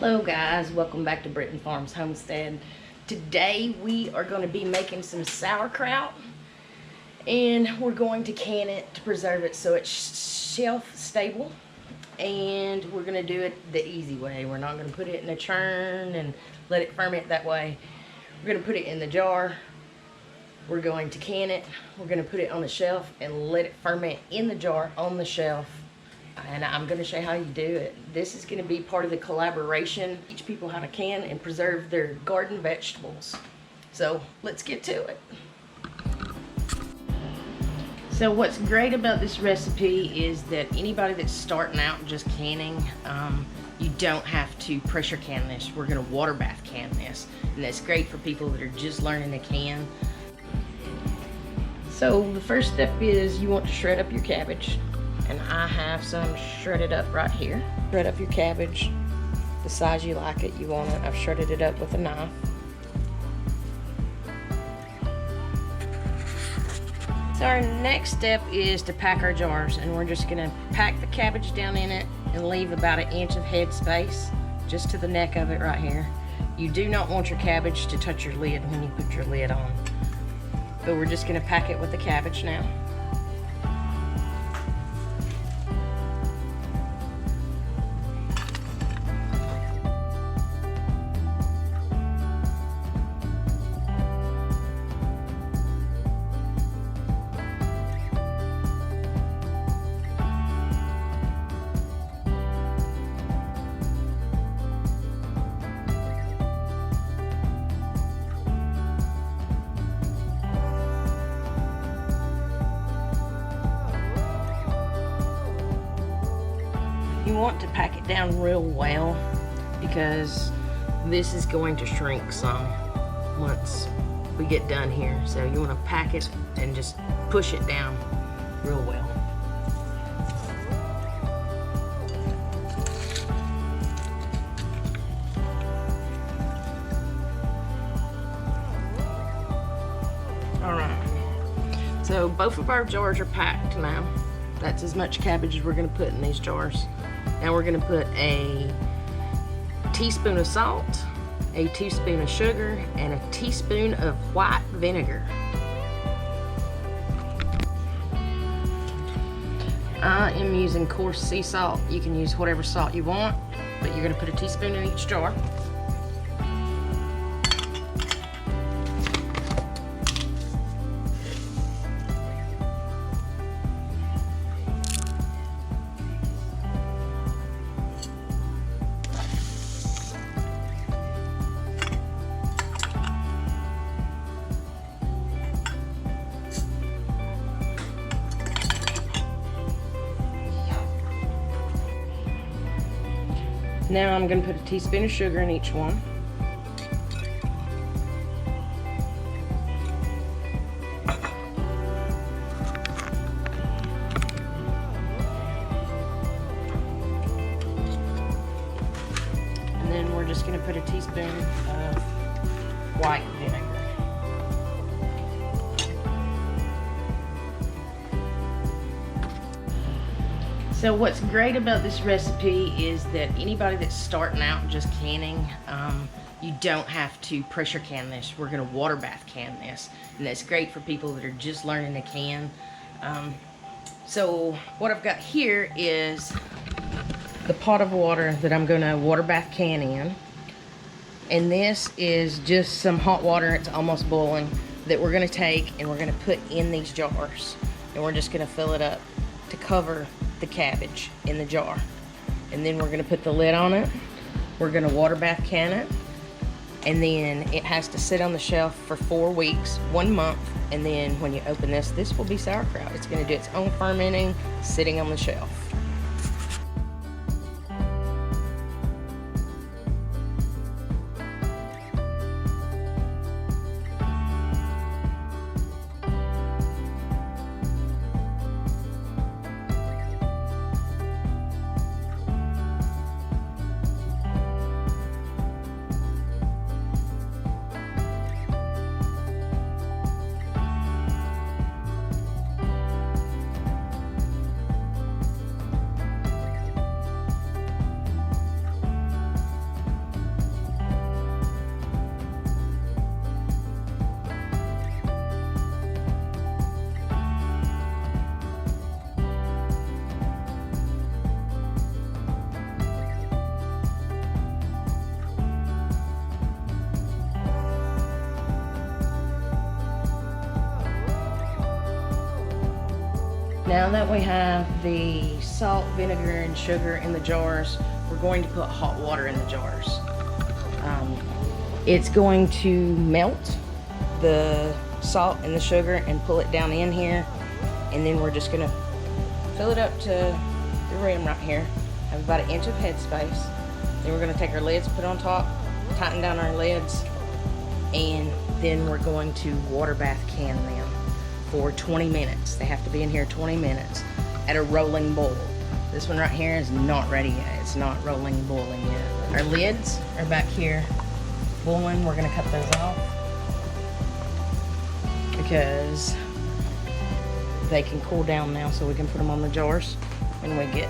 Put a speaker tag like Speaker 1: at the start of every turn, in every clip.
Speaker 1: Hello guys, welcome back to Britton Farms Homestead. Today we are going to be making some sauerkraut and we're going to can it to preserve it so it's shelf stable, and we're going to do it the easy way. We're not going to put it in a churn and let it ferment that way. We're going to put it in the jar. We're going to can it. We're going to put it on the shelf and let it ferment in the jar on the shelf. And I'm going to show you how you do it. This is going to be part of the collaboration. Teach people how to can and preserve their garden vegetables. So let's get to it. So what's great about this recipe is that anybody that's starting out just canning, you don't have to pressure can this. We're going to water bath can this. And that's great for people that are just learning to can. So the first step is you want to shred up your cabbage. And I have some shredded up right here. Shred up your cabbage the size you like it. You want it. I've shredded it up with a knife. So our next step is to pack our jars, and we're just gonna pack the cabbage down in it and leave about 1 inch of head space just to the neck of it right here. You do not want your cabbage to touch your lid when you put your lid on. But we're just gonna pack it with the cabbage now. You want to pack it down real well because this is going to shrink some once we get done here. So you want to pack it and just push it down real well. All right, so both of our jars are packed now. That's as much cabbage as we're going to put in these jars. Now we're going to put a teaspoon of salt, a teaspoon of sugar, and a teaspoon of white vinegar. I am using coarse sea salt. You can use whatever salt you want, but you're going to put a teaspoon in each jar. Now I'm going to put a teaspoon of sugar in each one. And then we're just going to put a teaspoon of white vinegar. So what's great about this recipe is that anybody that's starting out just canning, you don't have to pressure can this. We're going to water bath can this, and that's great for people that are just learning to can. So what I've got here is the pot of water that I'm going to water bath can in, and this is just some hot water. It's almost boiling, that we're going to take and we're going to put in these jars, and we're just going to fill it up to cover the cabbage in the jar. And then we're going to put the lid on it. We're going to water bath can it, and then it has to sit on the shelf for 4 weeks, 1 month, and then when you open this will be sauerkraut. It's going to do its own fermenting sitting on the shelf. Now that we have the salt, vinegar, and sugar in the jars, we're going to put hot water in the jars. It's going to melt the salt and the sugar and pull it down in here, and then we're just gonna fill it up to the rim right here. Have about 1 inch of headspace. Then we're gonna take our lids, put on top, tighten down our lids, and then we're going to water bath can them for 20 minutes. They have to be in here 20 minutes at a rolling boil. This one right here is not ready yet. It's not rolling, boiling yet. Our lids are back here boiling. We're gonna cut those off because they can cool down now, so we can put them on the jars when we get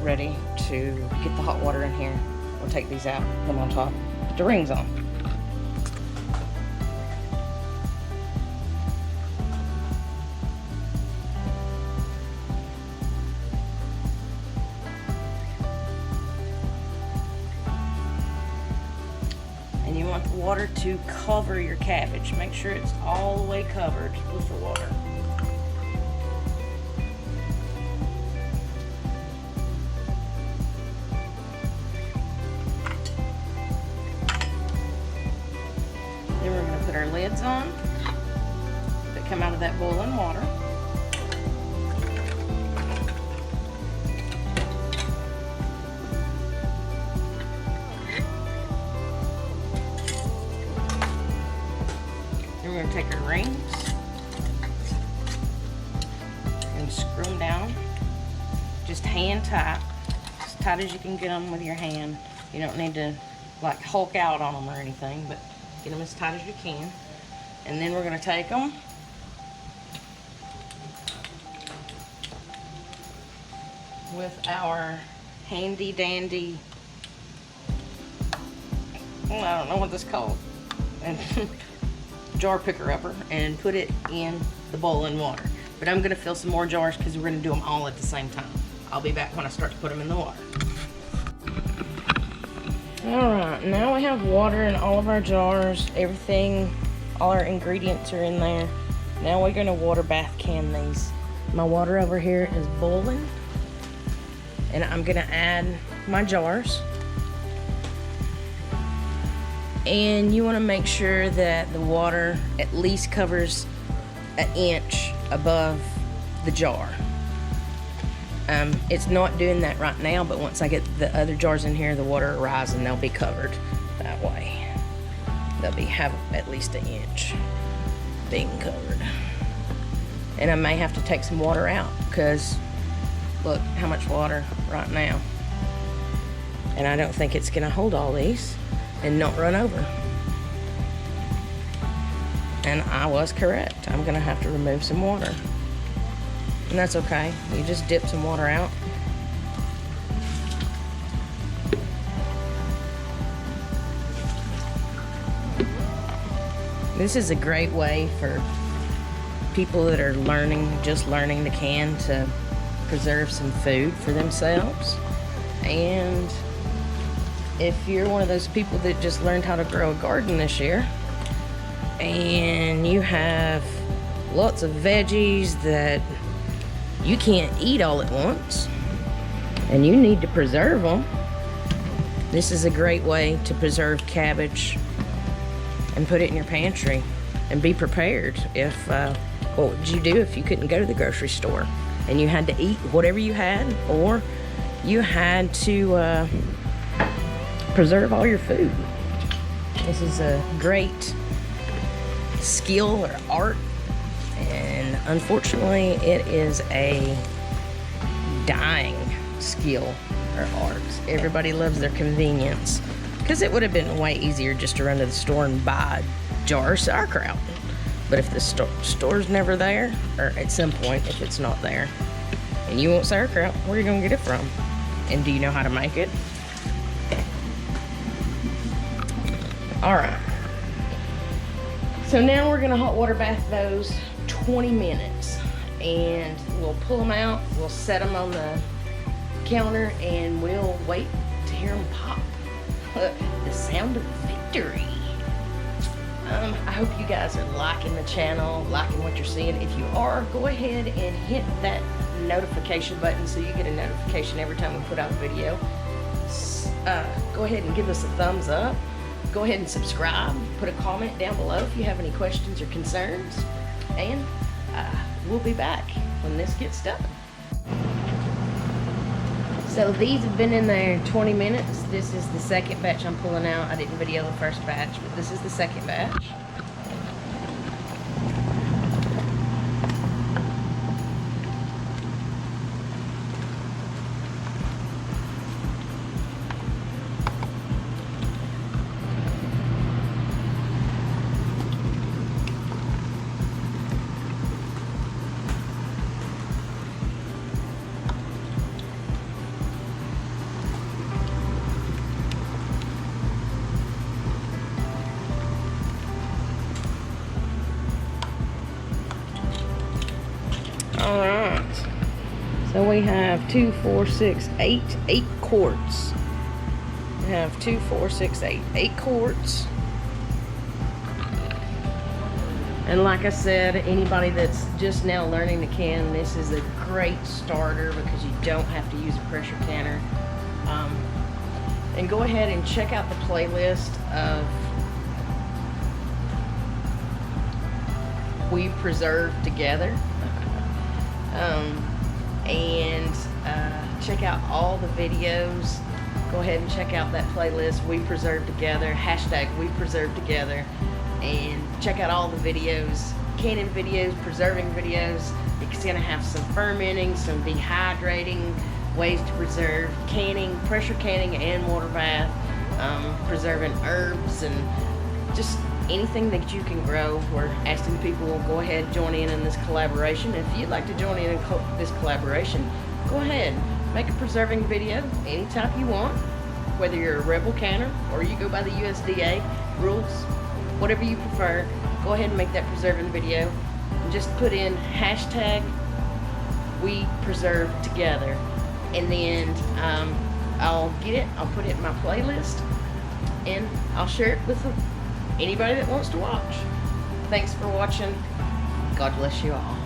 Speaker 1: ready to get the hot water in here. We'll take these out, put them on top, put the rings on. And you want the water to cover your cabbage. Make sure it's all the way covered with the water. Then we're going to put our lids on that come out of that boiling water. Then we're going to take our rings and screw them down, just hand tight, as tight as you can get them with your hand. You don't need to like hulk out on them or anything, but get them as tight as you can. And then we're going to take them with our handy dandy, well, I don't know what this is called, and jar picker upper, and put it in the boiling water. But I'm going to fill some more jars because we're going to do them all at the same time. I'll be back when I start to put them in the water. Alright, now we have water in all of our jars. Everything, all our ingredients are in there. Now we're going to water bath can these. My water over here is boiling, and I'm going to add my jars. And you want to make sure that the water at least covers 1 inch above the jar. It's not doing that right now, but once I get the other jars in here, the water will rise and they'll be covered that way. They'll have at least 1 inch being covered. And I may have to take some water out because look how much water right now. And I don't think it's gonna hold all these and not run over. And I was correct. I'm gonna have to remove some water. And that's okay. You just dip some water out. This is a great way for people that are just learning to can, to preserve some food for themselves. And if you're one of those people that just learned how to grow a garden this year, and you have lots of veggies that you can't eat all at once, and you need to preserve them, this is a great way to preserve cabbage and put it in your pantry and be prepared. If what would you do if you couldn't go to the grocery store and you had to eat whatever you had, or you had to preserve all your food? This is a great skill or art, and unfortunately it is a dying skill or art. Everybody loves their convenience, because it would have been way easier just to run to the store and buy a jar of sauerkraut. But if the store's never there, or at some point if it's not there, and you want sauerkraut, where are you gonna get it from? And do you know how to make it? Alright, so now we're gonna hot water bath those 20 minutes, and we'll pull them out, we'll set them on the counter, and we'll wait to hear them pop. The sound of victory. I hope you guys are liking the channel, liking what you're seeing. If you are, go ahead and hit that notification button so you get a notification every time we put out a video. Go ahead and give us a thumbs up. Go ahead and subscribe. Put a comment down below if you have any questions or concerns. And we'll be back when this gets done. So these have been in there 20 minutes. This is the second batch I'm pulling out. I didn't video the first batch, but this is the second batch. Alright, so we have 2, 4, 6, 8 quarts. We have 2, 4, 6, 8 quarts. And like I said, anybody that's just now learning to can, this is a great starter because you don't have to use a pressure canner. And go ahead and check out the playlist of We Preserve Together. And check out all the videos. Go ahead and check out that playlist, We Preserve Together, hashtag We Preserve Together, and check out all the videos, canning videos, preserving videos. It's going to have some fermenting, some dehydrating, ways to preserve, canning, pressure canning and water bath, preserving herbs, and just anything that you can grow. We're asking people to go ahead and join in this collaboration. If you'd like to join in this collaboration, go ahead, make a preserving video anytime you want, whether you're a Rebel canner or you go by the USDA rules, whatever you prefer. Go ahead and make that preserving video and just put in hashtag We Preserve Together, and then I'll get it, I'll put it in my playlist, and I'll share it with anybody that wants to watch. Thanks for watching. God bless you all.